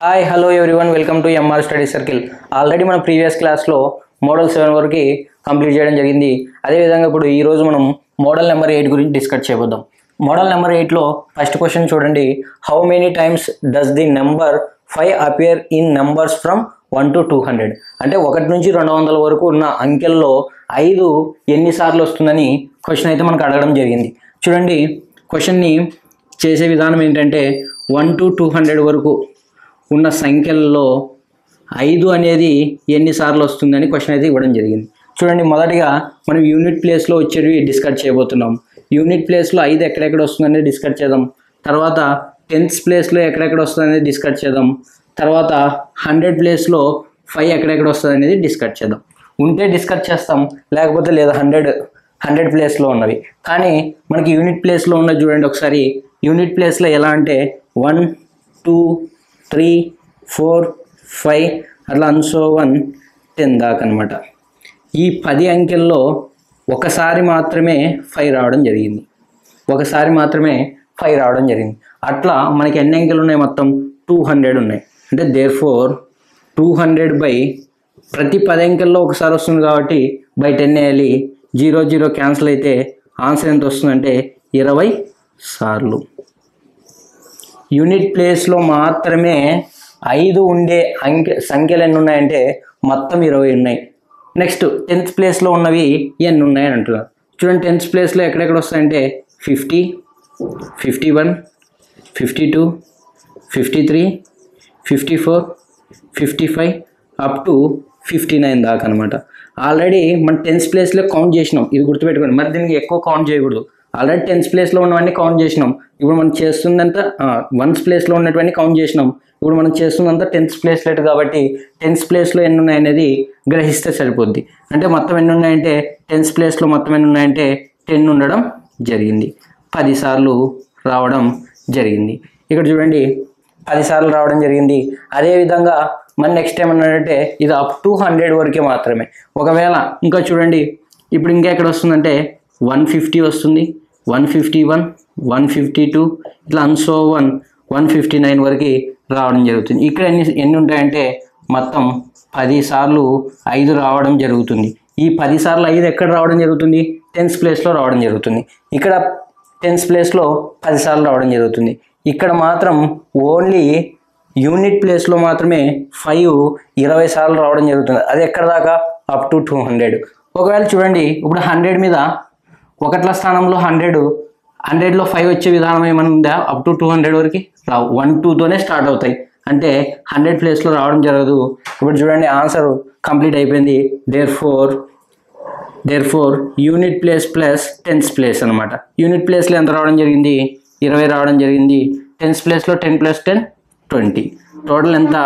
Hi hello everyone welcome to MR study circle. Already మన previous క్లాస్లో model 7 వరకు complete చేయడం జరిగింది. అదేవిధంగా ఇప్పుడు ఈరోజు మనం మోడల్ నెంబర్ 8 గురించి డిస్కస్ చేయబోదాం. మోడల్ నెంబర్ 8లో ఫస్ట్ క్వశ్చన్ చూడండి. How many times does the number 5 appear in numbers from 1 to 200? అంటే 1 నుంచి 200 వరకు ఉన్న అంకెల్లో 5 ఎన్నిసార్లు వస్తుందని క్వశ్చన్ అయితే మనకు అడగడం జరిగింది. చూడండి, క్వశ్చన్ని చేసే విధానం ఏంటంటే 1 to 200 వరకు ఉన్న సంఖ్యల్లో 5 అనేది ఎన్నిసార్లు వస్తుందని క్వశ్చన్ అయితే ఇవ్వడం జరిగింది. చూడండి, మొదటిగా మనం యూనిట్ ప్లేస్లో వచ్చేవి డిస్కస్ చేయబోతున్నాం. యూనిట్ ప్లేస్లో 5 ఎక్కడెక్కడ వస్తుందనేది డిస్కస్ చేద్దాం. తర్వాత 10th ప్లేస్లో ఎక్కడెక్కడ వస్తుందనేది డిస్కస్ చేద్దాం. తర్వాత 100 ప్లేస్లో 5 ఎక్కడెక్కడ వస్తుంది అనేది డిస్కస్ చేద్దాం. ఉంటే డిస్కస్ చేస్తాం, లేకపోతే లేదా 100 ప్లేస్లో ఉన్నవి. కానీ మనకి యూనిట్ ప్లేస్లో ఉన్నది చూడండి ఒకసారి. యూనిట్ ప్లేస్లో ఎలా అంటే 1, 2, 3, 4, 5 అట్లా అన్సో 10 దాకా అనమాట. ఈ 10 అంకెల్లో ఒకసారి మాత్రమే 5 రావడం జరిగింది. అట్లా మనకి ఎన్ని అంకెలు ఉన్నాయి? మొత్తం 200 ఉన్నాయి. అంటే దేర్ఫోర్ 200 బై ప్రతి 10 అంకెల్లో ఒకసారి వస్తుంది కాబట్టి బై 10 వేయాలి. 0, 0 క్యాన్సిల్ అయితే ఆన్సర్ ఎంత వస్తుందంటే 20 సార్లు. యూనిట్ ప్లేస్లో మాత్రమే 5 ఉండే సంఖ్యలు ఎన్ని ఉన్నాయంటే మొత్తం 20 ఉన్నాయి. నెక్స్ట్ 10th ప్లేస్లో ఉన్నవి ఎన్ని ఉన్నాయని అంటున్నారు. చూడండి, 10th ప్లేస్లో ఎక్కడెక్కడ వస్తాయంటే 50, 51, 52, 53, 54, 55 అప్ టు 59 దాకా అనమాట. ఆల్రెడీ మనం 10th ప్లేస్లో కౌంట్ చేసినాం, ఇది గుర్తుపెట్టుకోండి. మరి దీనికి ఎక్కువ కౌంట్ చేయకూడదు. ఆల్రెడీ 10th ప్లేస్లో ఉన్నవన్నీ కౌంట్ చేసినాం. ఇప్పుడు మనం చేస్తుందంతా 1st ప్లేస్లో ఉన్నటువంటి కౌంట్ చేసినాం. ఇప్పుడు మనం చేస్తుందంతా 10th ప్లేస్లో కాబట్టి 10th ప్లేస్లో ఎన్ని ఉన్నాయనేది గ్రహిస్తే సరిపోద్ది. అంటే మొత్తం ఎన్ని ఉన్నాయంటే 10th ప్లేస్లో మొత్తం ఎన్ని ఉన్నాయంటే 10 ఉండడం జరిగింది. 10 సార్లు రావడం జరిగింది. ఇక్కడ చూడండి, 10 సార్లు రావడం జరిగింది. అదేవిధంగా మన నెక్స్ట్ ఏమన్నాడంటే ఇది అప్ టు 100 వరకే మాత్రమే. ఒకవేళ ఇంకా చూడండి, ఇప్పుడు ఇంకా ఎక్కడ వస్తుందంటే 150 వస్తుంది, 151, 152 ఇట్లా అన్సో 159 వరకు రావడం జరుగుతుంది. ఇక్కడ ఎన్ని ఉంటాయంటే మొత్తం 10 సార్లు 5 రావడం జరుగుతుంది. ఈ 10 సార్లు 5 ఎక్కడ రావడం జరుగుతుంది? 10th ప్లేస్లో రావడం జరుగుతుంది. ఇక్కడ 10th ప్లేస్లో 10 సార్లు రావడం జరుగుతుంది. ఇక్కడ మాత్రం ఓన్లీ యూనిట్ ప్లేస్లో మాత్రమే 5 20 సార్లు రావడం జరుగుతుంది. అది ఎక్కడ దాకా? Up to 200. ఒకవేళ చూడండి, ఇప్పుడు 100 మీద ఒకట్ల స్థానంలో 100లో 5 వచ్చే విధానం ఏమైనా ఉందా? అప్ టు 200 వరకు రావు. 1, 2తోనే స్టార్ట్ అవుతాయి. అంటే 100 ప్లేస్లో రావడం జరగదు. ఇప్పుడు చూడండి, ఆన్సర్ కంప్లీట్ అయిపోయింది. Therefore unit place plus 10th place అనమాట. యూనిట్ ప్లేస్లో ఎంత రావడం జరిగింది? 20 రావడం జరిగింది. 10th ప్లేస్లో 10 + 10 20. టోటల్ ఎంత?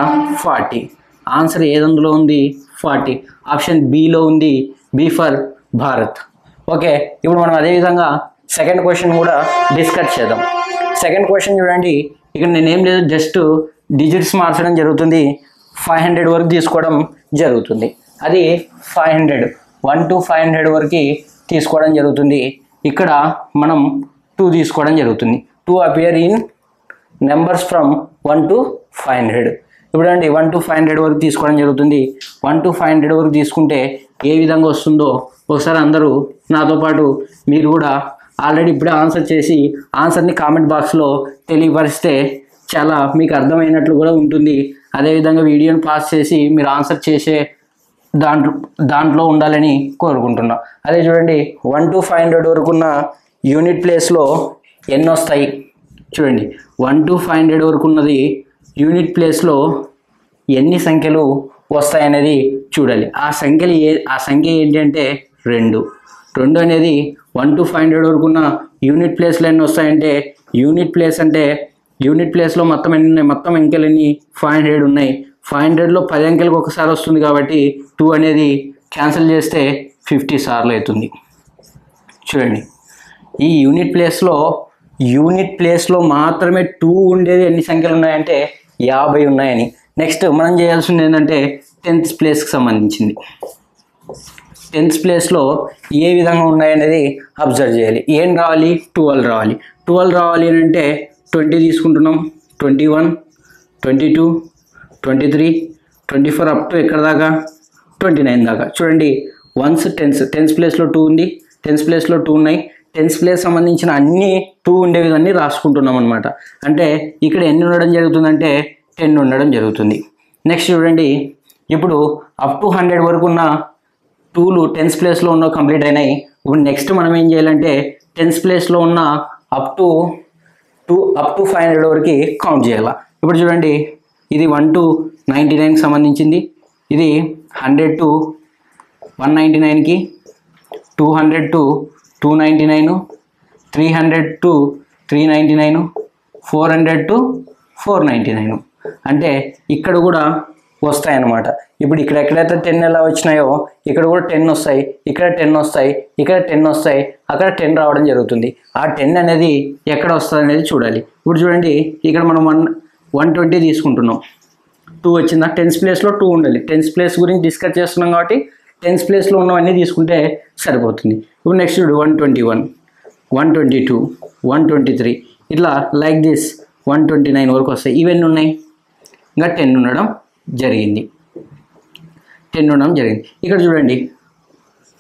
40. ఆన్సర్ ఏదందులో ఉంది? 40. ఆప్షన్ బిలో ఉంది. B for Bharat. ఓకే, ఇప్పుడు మనం అదేవిధంగా సెకండ్ క్వశ్చన్ కూడా డిస్కస్ చేద్దాం. సెకండ్ క్వశ్చన్ చూడండి, ఇక్కడ నేనేం లేదు, జస్ట్ డిజిట్స్ మార్చడం జరుగుతుంది. 500 వరకు తీసుకోవడం జరుగుతుంది. అది 500 1 to 500 వరకు తీసుకోవడం జరుగుతుంది. ఇక్కడ మనం 2 తీసుకోవడం జరుగుతుంది. 2 appear in numbers from 1 to 500. ఇప్పుడు అండి 1 to 500 వరకు తీసుకోవడం జరుగుతుంది. 1 to 500 వరకు తీసుకుంటే ఏ విధంగా వస్తుందో ఒకసారి అందరూ నాతో పాటు మీరు కూడా ఆల్రెడీ ఇప్పుడే ఆన్సర్ చేసి ఆన్సర్ని కామెంట్ బాక్స్లో తెలియపరిస్తే చాలా మీకు అర్థమైనట్లు కూడా ఉంటుంది. అదేవిధంగా వీడియోని పాస్ చేసి మీరు ఆన్సర్ చేసే దాంట్లో ఉండాలని కోరుకుంటున్నా. అదే చూడండి, 1 to 500 వరకు ఉన్న యూనిట్ ప్లేస్లో ఎన్ని వస్తాయి? చూడండి, 1 to 500 వరకు ఉన్నది యూనిట్ ప్లేస్లో ఎన్ని సంఖ్యలు వస్తాయనేది చూడాలి. ఆ సంఖ్య ఏంటి అంటే 2 అనేది 1 to 500 వరకు ఉన్న యూనిట్ ప్లేస్లో ఎన్ని వస్తాయంటే యూనిట్ ప్లేస్లో మొత్తం ఎన్ని ఉన్నాయి? మొత్తం అంకెలు ఎన్ని? 500 ఉన్నాయి. 500లో 10 అంకెలకు ఒకసారి వస్తుంది కాబట్టి 2 అనేది క్యాన్సిల్ చేస్తే 50 సార్లు అవుతుంది. చూడండి, ఈ యూనిట్ ప్లేస్లో మాత్రమే 2 ఉండేది ఎన్ని సంఖ్యలు ఉన్నాయంటే 50 ఉన్నాయని. నెక్స్ట్ మనం చేయాల్సింది ఏంటంటే 10th ప్లేస్కి సంబంధించింది. 10th ప్లేస్లో ఏ విధంగా ఉన్నాయనేది అబ్జర్వ్ చేయాలి. ఏం రావాలి? 12 రావాలి. 12 రావాలి అని అంటే 20 తీసుకుంటున్నాం, 21, 22, 23, 24 అప్ టు ఎక్కడ దాకా 29 దాకా. చూడండి వన్స్ టెన్స్ ప్లేస్లో 2 ఉంది, టెన్స్ ప్లేస్లో 2 ఉన్నాయి. టెన్స్ ప్లేస్ సంబంధించిన అన్ని 2 ఉండే విధాన్ని రాసుకుంటున్నాం అనమాట. అంటే ఇక్కడ ఎన్ని ఉండడం జరుగుతుందంటే 10 ఉండడం జరుగుతుంది. నెక్స్ట్ చూడండి, ఇప్పుడు అప్ టు 100 వరకు ఉన్న 2లు టెన్స్ ప్లేస్లో ఉన్న కంప్లీట్ అయినాయి. ఇప్పుడు నెక్స్ట్ మనం ఏం చేయాలంటే టెన్స్ ప్లేస్లో ఉన్న అప్ టు 500 వరకు కౌంట్ చేయాలి. ఇప్పుడు చూడండి, ఇది 1 to 99కి సంబంధించింది, ఇది 100 to 199కి, 200 to 299, 300 to 399, 400 to 499. అంటే ఇక్కడ కూడా వస్తాయన్నమాట. ఇప్పుడు ఇక్కడ ఎక్కడైతే 10 ఎలా వచ్చినాయో ఇక్కడ కూడా 10 వస్తాయి, ఇక్కడ 10 వస్తాయి, ఇక్కడ 10 వస్తాయి, అక్కడ 10 రావడం జరుగుతుంది. ఆ 10 అనేది ఎక్కడ వస్తుంది అనేది చూడాలి. ఇప్పుడు చూడండి, ఇక్కడ మనం 120 తీసుకుంటున్నాం, 2 వచ్చిందా? టెన్స్ ప్లేస్లో 2 ఉండాలి. టెన్స్ ప్లేస్ గురించి డిస్కస్ చేస్తున్నాం కాబట్టి టెన్స్ ప్లేస్లో ఉన్నవన్నీ తీసుకుంటే సరిపోతుంది. ఇప్పుడు నెక్స్ట్ చూడు, 121, 122, 123, ఇట్లా లైక్ దిస్ 129 వరకు వస్తాయి. ఇవన్నీ ఉన్నాయి, ఇంకా 10 ఉండడం జరిగింది. ఇక్కడ చూడండి,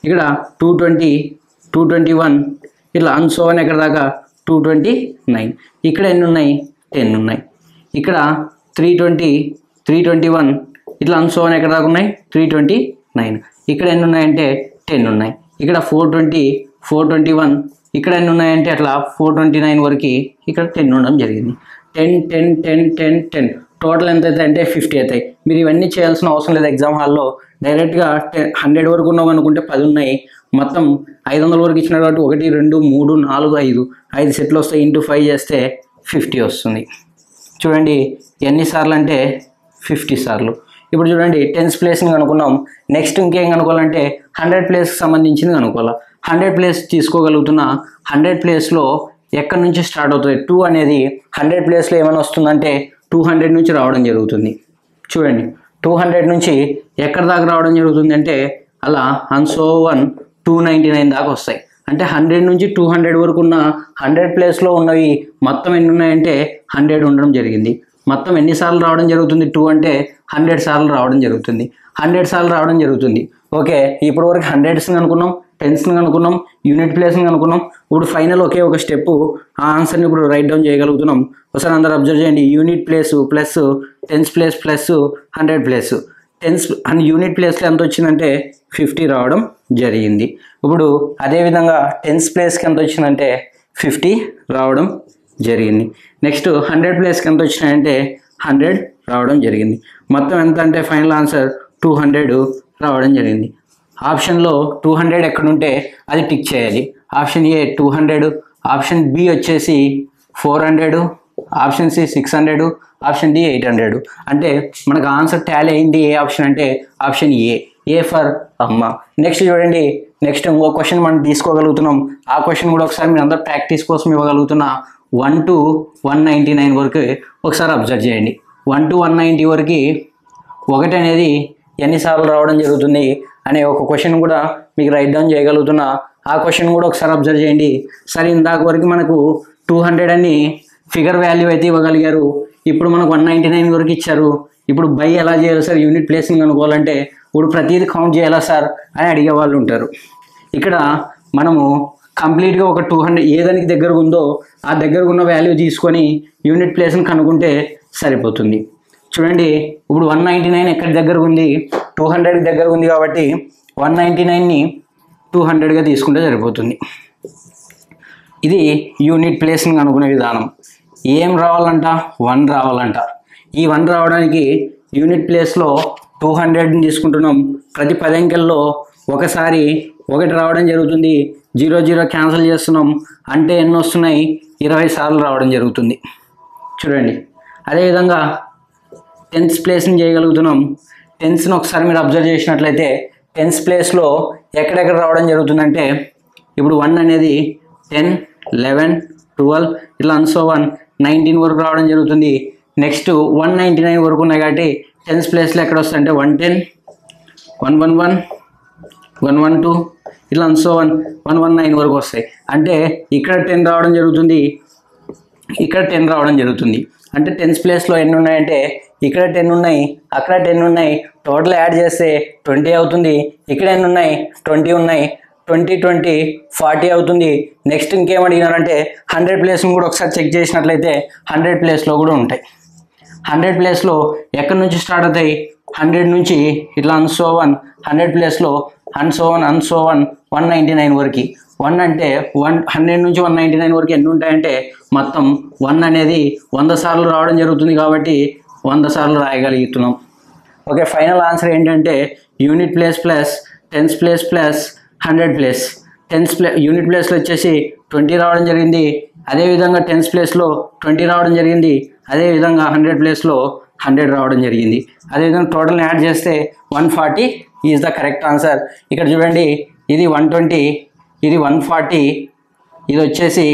ఇక్కడ 220, 221, ఇట్లా అన్సోన్ ఎక్కడ దాకా 229. ఇక్కడ ఎన్ని ఉన్నాయి? 10 ఉన్నాయి. ఇక్కడ 320, 321, ఇట్లా అన్సోన్ ఎక్కడ దాకా ఉన్నాయి? 329. ఇక్కడ ఎన్ని ఉన్నాయంటే 10 ఉన్నాయి. ఇక్కడ 420, 421, ఇక్కడ ఎన్ని ఉన్నాయంటే అట్లా 429 వరకు ఇక్కడ 10 ఉండడం జరిగింది. 10, 10, 10, 10, 10 టోటల్ ఎంత అవుతాయి అంటే 50 అవుతాయి. మీరు ఇవన్నీ చేయాల్సిన అవసరం లేదు. ఎగ్జామ్ హాల్లో డైరెక్ట్గా 100 వరకు ఉన్నాం అనుకుంటే 10 ఉన్నాయి, మొత్తం 500 వరకు ఇచ్చిన కాబట్టి 1, 2, 3, 4, 5 సెట్లు వస్తాయి. ఇంటూ 5 చేస్తే 50 వస్తుంది. చూడండి ఎన్నిసార్లు అంటే 50 సార్లు. ఇప్పుడు చూడండి టెన్స్ ప్లేస్ని కనుక్కున్నాం. నెక్స్ట్ ఇంకేం కనుక్కోవాలంటే 100 ప్లేస్కి సంబంధించింది కనుక్కోవాలి. 100 ప్లేస్ తీసుకోగలుగుతున్న 100 ప్లేస్లో ఎక్కడి నుంచి స్టార్ట్ అవుతుంది? 2 అనేది 100 ప్లేస్లో ఏమైనా వస్తుందంటే 200 నుంచి రావడం జరుగుతుంది. చూడండి 200 నుంచి ఎక్కడ దాకా రావడం జరుగుతుంది అంటే అలా అన్సో 299 దాకా వస్తాయి. అంటే 100 నుంచి 200 వరకు ఉన్న 100 ప్లేస్లో ఉన్నవి మొత్తం ఎన్ని ఉన్నాయంటే 100 ఉండడం జరిగింది. మొత్తం ఎన్నిసార్లు రావడం జరుగుతుంది? 2 అంటే 100 సార్లు రావడం జరుగుతుంది. 100 సార్లు రావడం జరుగుతుంది. ఓకే, ఇప్పటి వరకు 100స్ని అనుకున్నాం, 10స్ని అనుకున్నాం, యూనిట్ ప్లేస్ని అనుకున్నాం. ఇప్పుడు ఫైనల్ ఒకే ఒక స్టెప్, ఆ ఆన్సర్ని ఇప్పుడు రైట్ డౌన్ చేయగలుగుతున్నాం. ఒకసారి అందరూ అబ్జర్వ్ చేయండి. Unit place plus tens place plus 100 place. Unit ప్లేస్లో ఎంత వచ్చిందంటే 50 రావడం జరిగింది. ఇప్పుడు అదేవిధంగా టెన్స్ ప్లేస్కి ఎంత వచ్చిందంటే 50 రావడం జరిగింది. నెక్స్ట్ 100 ప్లేస్కి ఎంత వచ్చినాయంటే 100 రావడం జరిగింది. మొత్తం ఎంత అంటే ఫైనల్ ఆన్సర్ 200 రావడం జరిగింది. ఆప్షన్లో 200 ఎక్కడుంటే అది టిక్ చేయాలి. ఆప్షన్ ఏ 200, ఆప్షన్ బి వచ్చేసి 400, ఆప్షన్ సి 600, ఆప్షన్ డి 800. అంటే మనకు ఆన్సర్ టాలీ అయింది ఏ ఆప్షన్ అంటే ఆప్షన్ ఏ ఫర్ అమ్మ. నెక్స్ట్ చూడండి, నెక్స్ట్ ఇంకో క్వశ్చన్ మనం తీసుకోగలుగుతున్నాం. ఆ క్వశ్చన్ కూడా ఒకసారి మీరు అందరూ ప్రాక్టీస్ కోసం ఇవ్వగలుగుతున్నా. 1 to 199 వరకు ఒకసారి అబ్జర్వ్ చేయండి. 1 to 190 వరకు 1 అనేది ఎన్నిసార్లు రావడం జరుగుతుంది అనే ఒక క్వశ్చన్ కూడా మీకు రైట్ డౌన్ చేయగలుగుతున్నా. ఆ క్వశ్చన్ కూడా ఒకసారి అబ్జర్వ్ చేయండి. సరే, ఇందాక వరకు మనకు 200 అని ఫిగర్ వాల్యూ అయితే ఇవ్వగలిగారు. ఇప్పుడు మనకు 199 వరకు ఇచ్చారు. ఇప్పుడు బై ఎలా చేయాలి సార్? యూనిట్ ప్లేసింగ్ అనుకోవాలంటే ఇప్పుడు ప్రతిదీ కౌంట్ చేయాలా సార్ అని అడిగే వాళ్ళు ఉంటారు. ఇక్కడ మనము కంప్లీట్గా ఒక 200 ఏ దానికి దగ్గర ఉందో ఆ దగ్గర ఉన్న వాల్యూ తీసుకొని యూనిట్ ప్లేస్ని కనుక్కుంటే సరిపోతుంది. చూడండి, ఇప్పుడు 199 ఎక్కడి దగ్గర ఉంది? 200కి దగ్గర ఉంది కాబట్టి 199ని 200గా తీసుకుంటే సరిపోతుంది. ఇది యూనిట్ ప్లేస్ని కనుక్కునే విధానం. ఏం రావాలంట? 1 రావాలంట. ఈ 1 రావడానికి యూనిట్ ప్లేస్లో 200ని తీసుకుంటున్నాం. ప్రతి 10 అంకెల్లో ఒకసారి 1 రావడం జరుగుతుంది. 0 క్యాన్సిల్ చేస్తున్నాం అంటే ఎన్ని వస్తున్నాయి? 20 సార్లు రావడం జరుగుతుంది. చూడండి, అదేవిధంగా టెన్స్ ప్లేస్ని చేయగలుగుతున్నాం. టెన్స్ని ఒకసారి మీరు అబ్జర్వ్ చేసినట్లయితే టెన్స్ ప్లేస్లో ఎక్కడెక్కడ రావడం జరుగుతుందంటే ఇప్పుడు 1 అనేది 10, 11, 12 ఇట్లా అన్సో 19 వరకు రావడం జరుగుతుంది. నెక్స్ట్ 199 వరకు ఉన్నాయి కాబట్టి టెన్స్ ప్లేస్లో ఎక్కడ వస్తాయంటే 110, 111, 112 ఇట్లా అన్సో 119 వరకు వస్తాయి. అంటే ఇక్కడ 10 రావడం జరుగుతుంది, ఇక్కడ 10 రావడం జరుగుతుంది. అంటే టెన్స్ ప్లేస్లో ఎన్ని ఉన్నాయంటే ఇక్కడ 10 ఉన్నాయి, అక్కడ 10 ఉన్నాయి, టోటల్ యాడ్ చేస్తే 20 అవుతుంది. ఇక్కడ ఎన్ని ఉన్నాయి? 20 ఉన్నాయి. 20 20 40 అవుతుంది. నెక్స్ట్ ఇంకేం అడిగినారంటే 100 ప్లేస్ని కూడా ఒకసారి చెక్ చేసినట్లయితే 100 ప్లేస్లో కూడా ఉంటాయి. 100 ప్లేస్లో ఎక్కడి నుంచి స్టార్ట్ అవుతాయి? 100 నుంచి ఇట్లా అన్సోవన్ 100 ప్లేస్లో అన్సోవన్ 199 వరకు. 1 అంటే 100 నుంచి 199 వరకు ఎన్ని ఉంటాయంటే మొత్తం 1 అనేది 100 సార్లు రావడం జరుగుతుంది కాబట్టి 100 సార్లు రాయగలుగుతున్నాం. ఓకే, ఫైనల్ ఆన్సర్ ఏంటంటే unit place plus tens place plus 100 place. Unit ప్లేస్లో వచ్చేసి 20 రావడం జరిగింది. అదేవిధంగా టెన్స్ ప్లేస్లో 20 రావడం జరిగింది. అదేవిధంగా 100 ప్లేస్లో 100 రావడం జరిగింది. అదేవిధంగా టోటల్ని యాడ్ చేస్తే 140 ఈజ్ ద కరెక్ట్ ఆన్సర్. ఇక్కడ చూడండి, ఇది 120, ఇది 140, ఇది వచ్చేసి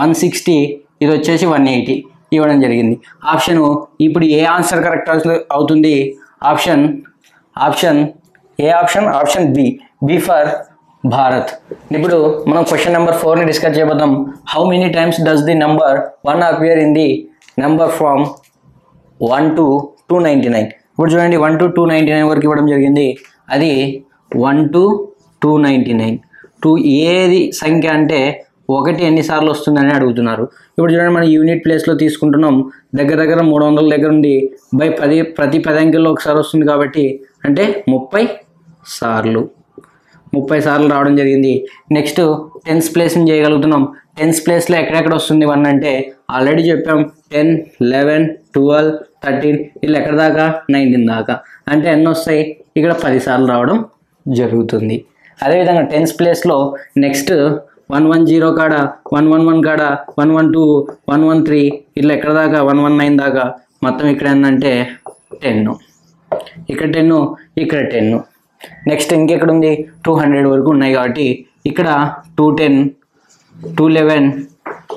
160, ఇది వచ్చేసి 180 ఇవ్వడం జరిగింది. ఆప్షను ఇప్పుడు ఏ ఆన్సర్ కరెక్ట్ అవుతుంది? Option A option B for Bharat. ఇప్పుడు మనం క్వశ్చన్ నెంబర్ 4ని డిస్కస్ చేయబోదాం. How many times does the number 1 appear in the number from 1 to 299? ఇప్పుడు చూడండి, 1 to 299 వరకు ఇవ్వడం జరిగింది. అది 1 to 299. ఏది సంఖ్య అంటే 1 ఎన్నిసార్లు వస్తుందని అడుగుతున్నారు. ఇప్పుడు చూడండి, మనం యూనిట్ ప్లేస్లో తీసుకుంటున్నాం. దగ్గర 300 దగ్గర ఉంది. బై 10 ప్రతి 10 అంకెల్లో ఒకసారి వస్తుంది కాబట్టి అంటే 30 సార్లు రావడం జరిగింది. నెక్స్ట్ టెన్స్ ప్లేస్ని చేయగలుగుతున్నాం. టెన్స్ ప్లేస్లో ఎక్కడెక్కడ వస్తుంది 1 అంటే ఆల్రెడీ చెప్పాం, 10 11 12 13 ఇలా ఎక్కడ దాకా 19 దాకా. అంటే ఎన్ని వస్తాయి? ఇక్కడ 10 సార్లు రావడం జరుగుతుంది. అదేవిధంగా టెన్స్ ప్లేస్లో నెక్స్ట్ 110 కాడ 111 కాడ 112 113 ఇట్లా ఎక్కడ దాకా 119 దాకా. మొత్తం ఇక్కడ ఏంటంటే 10, ఇక్కడ 10, ఇక్కడ 10. నెక్స్ట్ ఇంకెక్కడ ఉంది? 200 వరకు ఉన్నాయి కాబట్టి ఇక్కడ 210 211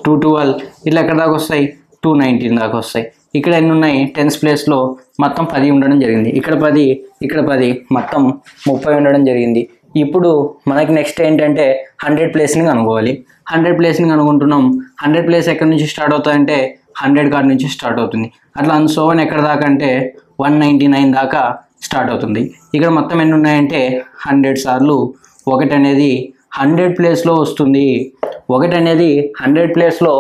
212 ఇట్లా ఎక్కడ దాకా వస్తాయి? 219 దాకా వస్తాయి. ఇక్కడ ఎన్ని ఉన్నాయి? టెన్స్ ప్లేస్లో మొత్తం 10 ఉండడం జరిగింది. ఇక్కడ 10, ఇక్కడ 10, మొత్తం 30 ఉండడం జరిగింది. ఇప్పుడు మనకి నెక్స్ట్ ఏంటంటే 100 ప్లేస్ని కనుక్కోవాలి. 100 ప్లేస్ని కనుక్కుంటున్నాం. 100 ప్లేస్ ఎక్కడి నుంచి స్టార్ట్ అవుతుందంటే 100 కాడ నుంచి స్టార్ట్ అవుతుంది. అట్లా అన్సోవన్ ఎక్కడ దాకా అంటే 199 దాకా స్టార్ట్ అవుతుంది. ఇక్కడ మొత్తం ఎన్ని ఉన్నాయంటే 100 సార్లు 1 అనేది 100 ప్లేస్లో వస్తుంది. 1 అనేది 100 ప్లేస్లో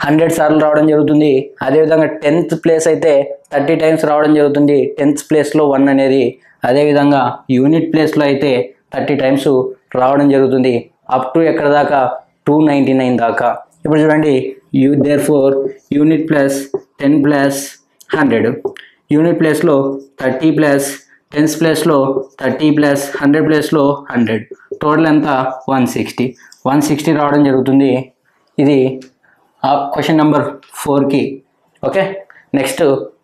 100 సార్లు రావడం జరుగుతుంది. అదేవిధంగా 10th ప్లేస్ అయితే 30 టైమ్స్ రావడం జరుగుతుంది. 10th ప్లేస్లో 1 అనేది. అదేవిధంగా యూనిట్ ప్లేస్లో అయితే 30 టైమ్స్ రావడం జరుగుతుంది. అప్ టు ఎక్కడ దాకా? 299 దాకా. ఇప్పుడు చూడండి, therefore unit plus 10 plus 100. Unit ప్లేస్లో 30 ప్లస్ టెన్స్ ప్లేస్లో 30 ప్లస్ 100 ప్లేస్లో 100. టోటల్ ఎంత? 160 రావడం జరుగుతుంది. ఇది క్వశ్చన్ నెంబర్ 4కి. ఓకే, నెక్స్ట్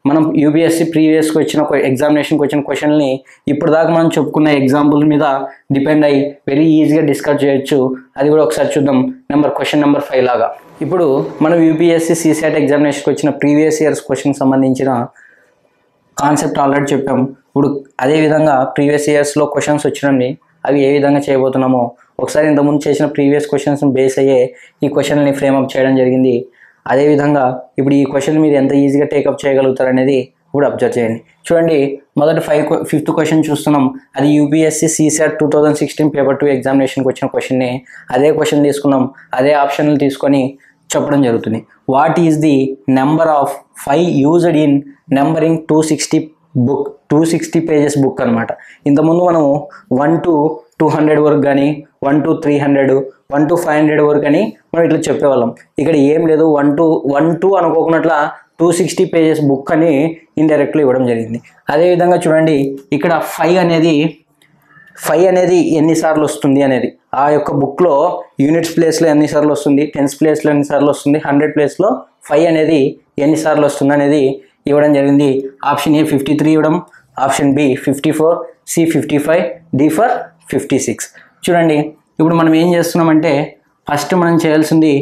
మనం యూపీఎస్సీ ప్రీవియస్కి వచ్చిన ఎగ్జామినేషన్కి వచ్చిన క్వశ్చన్ని ఇప్పుడు దాకా మనం చెప్పుకున్న ఎగ్జాంపుల్ మీద డిపెండ్ అయ్యి వెరీ ఈజీగా డిస్కస్ చేయొచ్చు. అది కూడా ఒకసారి చూద్దాం. క్వశ్చన్ నెంబర్ 5 లాగా. ఇప్పుడు మనం యూపీఎస్సీ సీసాట్ ఎగ్జామినేషన్కి వచ్చిన ప్రీవియస్ ఇయర్స్ క్వశ్చన్కి సంబంధించిన కాన్సెప్ట్ ఆల్రెడీ చెప్పాం. ఇప్పుడు అదేవిధంగా ప్రీవియస్ ఇయర్స్లో క్వశ్చన్స్ వచ్చినవి అవి ఏ విధంగా చేయబోతున్నామో ఒకసారి ఇంతకుముందు చేసిన ప్రీవియస్ క్వశ్చన్స్ని బేస్ అయ్యే ఈ క్వశ్చన్ని ఫ్రేమప్ చేయడం జరిగింది. అదేవిధంగా ఇప్పుడు ఈ క్వశ్చన్ మీరు ఎంత ఈజీగా టేకప్ చేయగలుగుతారు అనేది కూడా అబ్జర్వ్ చేయండి. చూడండి, మొదటి 5th క్వశ్చన్ చూస్తున్నాం. అది యూపీఎస్సీ సీసాట్ 2016 పేపర్ 2 ఎగ్జామినేషన్కి వచ్చిన క్వశ్చన్ని అదే క్వశ్చన్ తీసుకున్నాం. అదే ఆప్షన్లు తీసుకొని చెప్పడం జరుగుతుంది. What is the number of 5 used in numbering 260 pages book అనమాట. ఇంతకుముందు మనము 1 to 200 వరకు కానీ 1 to 300 1 to 500 వరకు అని మనం ఇట్లా చెప్పేవాళ్ళం. ఇక్కడ ఏం లేదు, 1 to అనుకోకున్నట్లా 260 పేజెస్ బుక్ అని ఇండైరెక్ట్గా ఇవ్వడం జరిగింది. అదేవిధంగా చూడండి, ఇక్కడ 5 అనేది ఎన్నిసార్లు వస్తుంది అనేది ఆ యొక్క బుక్లో యూనిట్స్ ప్లేస్లో ఎన్నిసార్లు వస్తుంది, టెన్స్ ప్లేస్లో ఎన్నిసార్లు వస్తుంది, 100 ప్లేస్లో 5 అనేది ఎన్నిసార్లు వస్తుంది అనేది ఇవ్వడం జరిగింది. ఆప్షన్ ఏ 53 ఇవ్వడం, option B 54, C 55, D for 56. చూడండి, ఇప్పుడు మనం ఏం చేస్తున్నామంటే ఫస్ట్ మనం చేయాల్సింది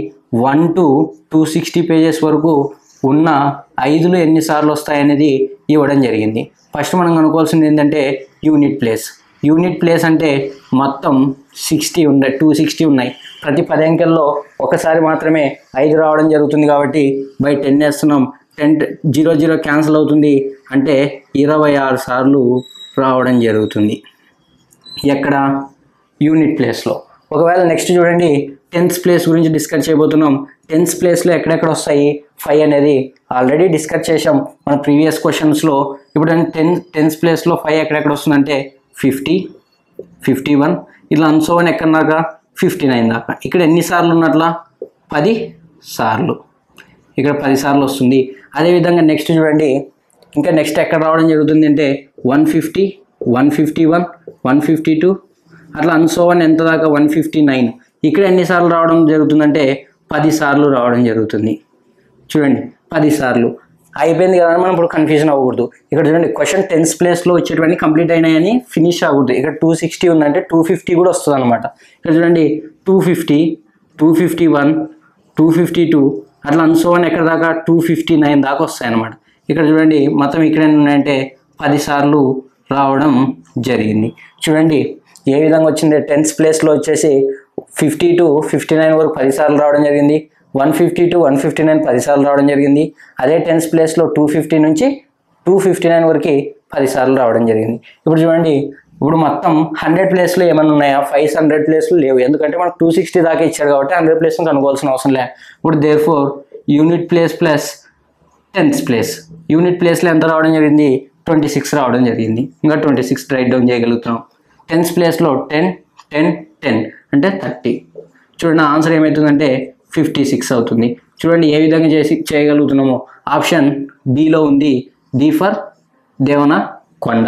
1 to 260 పేజెస్ వరకు ఉన్న 5లు ఎన్నిసార్లు వస్తాయనేది ఇవ్వడం జరిగింది. ఫస్ట్ మనం కనుక్కోవాల్సింది ఏంటంటే యూనిట్ ప్లేస్ అంటే మొత్తం 260 ఉన్నాయి. ప్రతి 10 అంకెల్లో ఒకసారి మాత్రమే 5 రావడం జరుగుతుంది కాబట్టి బై 10 వేస్తున్నాం. 0 క్యాన్సిల్ అవుతుంది అంటే 26 సార్లు రావడం జరుగుతుంది. ఎక్కడ? యూనిట్ ప్లేస్లో. ఒకవేళ నెక్స్ట్ చూడండి, 10th ప్లేస్ గురించి డిస్కస్ చేయబోతున్నాం. 10th ప్లేస్లో ఎక్కడెక్కడ వస్తాయి? 5 అనేది ఆల్రెడీ డిస్కస్ చేసాం మన ప్రీవియస్ క్వశ్చన్స్లో. ఇప్పుడు 10th ప్లేస్లో 5 ఎక్కడెక్కడ వస్తుందంటే 50, 51 ఇట్లా అన్సోన్ ఎక్కడ దాకా 59 దాకా. ఇక్కడ ఎన్నిసార్లు ఉన్నట్లా? 10 సార్లు. ఇక్కడ 10 సార్లు వస్తుంది. అదేవిధంగా నెక్స్ట్ చూడండి, ఇంకా నెక్స్ట్ ఎక్కడ రావడం జరుగుతుంది అంటే 150, 151, 152 అట్లా అన్సోన్ ఎంత దాకా 159. ఇక్కడ ఎన్నిసార్లు రావడం జరుగుతుందంటే 10 సార్లు రావడం జరుగుతుంది. చూడండి 10 సార్లు అయిపోయింది కదా, మనం ఇప్పుడు కన్ఫ్యూజన్ అవ్వకూడదు. ఇక్కడ చూడండి క్వశ్చన్ 10th ప్లేస్లో వచ్చేటివన్నీ కంప్లీట్ అయినాయని ఫినిష్ అవ్వకూడదు. ఇక్కడ 260 ఉందంటే 250 కూడా వస్తుంది అనమాట. ఇక్కడ చూడండి 250, 251, 252 అట్లా అన్సోన్ ఎక్కడ దాకా 259 దాకా వస్తాయి అన్నమాట. ఇక్కడ చూడండి మొత్తం ఇక్కడ ఉన్నాయంటే 10 సార్లు రావడం జరిగింది. చూడండి ఏ విధంగా వచ్చింది. 10th ప్లేస్లో వచ్చేసి 50 to 59 వరకు 10 సార్లు రావడం జరిగింది. 150 to 159 10 సార్లు రావడం జరిగింది. అదే 10th ప్లేస్లో 250 నుంచి 259 వరకు 10 సార్లు రావడం జరిగింది. ఇప్పుడు చూడండి, ఇప్పుడు మొత్తం 100 ప్లేస్లో ఏమైనా ఉన్నాయా? 500 ప్లేస్లు లేవు. ఎందుకంటే మనకు 260 దాకా ఇచ్చాడు కాబట్టి 100 ప్లేస్ను కనుక్కోవాల్సిన అవసరం లేదు. ఇప్పుడు therefore unit place plus 10th place. Unit ప్లేస్లో ఎంత రావడం జరిగింది? 26 రావడం జరిగింది. ఇంకా 26 రైట్ డౌన్ చేయగలుగుతున్నాం. 10th ప్లేస్లో 10, 10, 10 అంటే 30. చూడండి ఆన్సర్ ఏమవుతుందంటే 56 అవుతుంది. చూడండి ఏ విధంగా చేయగలుగుతున్నామో. ఆప్షన్ డిలో ఉంది, డి ఫర్ దేవనకొండ.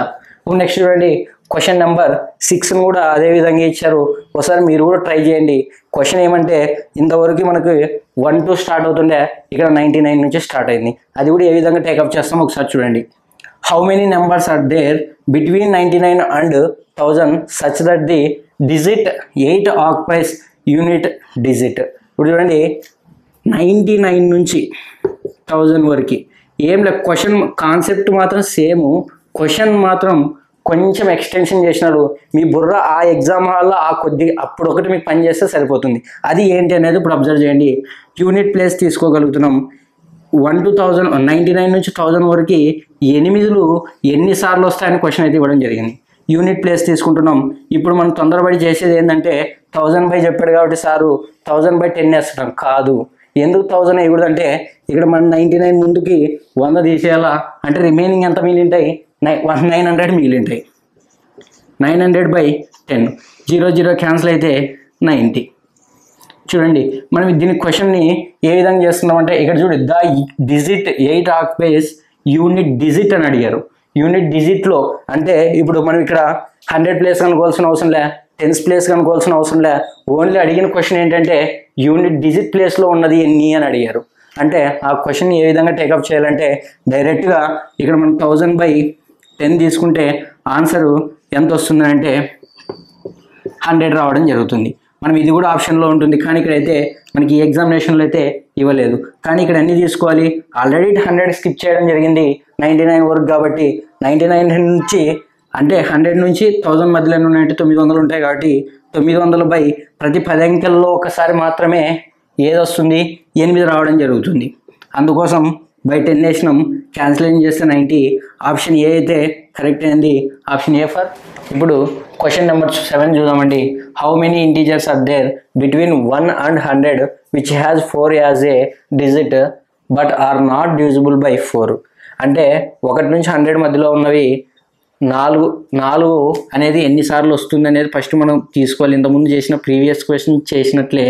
నెక్స్ట్ చూడండి క్వశ్చన్ నెంబర్ 6 కూడా అదే విధంగా ఇచ్చారు. ఒకసారి మీరు కూడా ట్రై చేయండి. క్వశ్చన్ ఏమంటే ఇంతవరకు మనకు 1 to స్టార్ట్ అవుతుండే, ఇక్కడ 99 నుంచి స్టార్ట్ అయింది. అది కూడా ఏ విధంగా టేకప్ చేస్తామో ఒకసారి చూడండి. How many numbers are there between 99 and 1000 such that the digit 8 occupies unit digit? ఇప్పుడు చూడండి 99 నుంచి 1000 వరకు ఏం లేదు. క్వశ్చన్ కాన్సెప్ట్ మాత్రం సేమ్, క్వశ్చన్ మాత్రం కొంచెం ఎక్స్టెన్షన్ చేసినాడు. మీ బుర్ర ఆ ఎగ్జామ్ హాల్లో ఆ కొద్ది అప్పుడు ఒకటి మీకు పని చేస్తే సరిపోతుంది. అది ఏంటి అనేది ఇప్పుడు అబ్జర్వ్ చేయండి. Unit place తీసుకోగలుగుతున్నాం. 1 to 1000, 99 నుంచి 1000 వరకు 8లు ఎన్నిసార్లు వస్తాయని క్వశ్చన్ అయితే ఇవ్వడం జరిగింది. యూనిట్ ప్లేస్ తీసుకుంటున్నాం. ఇప్పుడు మనం తొందరపడి చేసేది ఏంటంటే 1000 బై చెప్పాడు కాబట్టి సారు 1000/10 వేస్తున్నాం. కాదు, ఎందుకు 1000 వేయకూడదు అంటే ఇక్కడ మనం 99 ముందుకి 100 తీసేయాలా అంటే రిమైనింగ్ ఎంత మిగిలింటాయి? 900 మిగిలింటాయి. 900/10 0 క్యాన్సిల్ అయితే 90. చూడండి మనం దీని క్వశ్చన్ని ఏ విధంగా చేస్తున్నామంటే ఇక్కడ చూడండి, the digit 8 occupies unit digit అని అడిగారు. యూనిట్ డిజిట్లో అంటే ఇప్పుడు మనం ఇక్కడ 100 ప్లేస్ కనుక్కోవాల్సిన అవసరం లే, 10th ప్లేస్ కనుక్కోవాల్సిన అవసరం లే. ఓన్లీ అడిగిన క్వశ్చన్ ఏంటంటే యూనిట్ డిజిట్ ప్లేస్లో ఉన్నది ఎన్ని అని అడిగారు. అంటే ఆ క్వశ్చన్ ఏ విధంగా టేకప్ చేయాలంటే డైరెక్ట్గా ఇక్కడ మనం 1000/10 తీసుకుంటే ఆన్సరు ఎంత వస్తుంది అంటే 100 రావడం జరుగుతుంది. మనం ఇది కూడా ఆప్షన్లో ఉంటుంది, కానీ ఇక్కడైతే మనకి ఈ ఎగ్జామినేషన్లో అయితే ఇవ్వలేదు. కానీ ఇక్కడ అన్నీ తీసుకోవాలి. ఆల్రెడీ 100 స్కిప్ చేయడం జరిగింది 99 వరకు కాబట్టి 99 నుంచి అంటే 100 నుంచి 1000 మధ్యలో ఉన్నాయంటే 900 ఉంటాయి కాబట్టి 900 ప్రతి 10 అంకెల్లో ఒకసారి మాత్రమే ఏది వస్తుంది? 8 రావడం జరుగుతుంది. అందుకోసం బై 10 వేసినాం, క్యాన్సిలింగ్ చేస్తే 90. ఆప్షన్ ఏ అయితే కరెక్ట్ అయింది, ఆప్షన్ ఏ ఫర్. ఇప్పుడు క్వశ్చన్ నెంబర్ 7 చూద్దామండి. How many integers are there between 1 and 100 which has 4 as a digit but are not divisible by 4? అంటే 1 నుంచి 100 మధ్యలో ఉన్నవి 4 అనేది ఎన్నిసార్లు వస్తుంది అనేది ఫస్ట్ మనం తీసుకోవాలి. ఇంతకుముందు చేసిన ప్రీవియస్ క్వశ్చన్ చేసినట్లే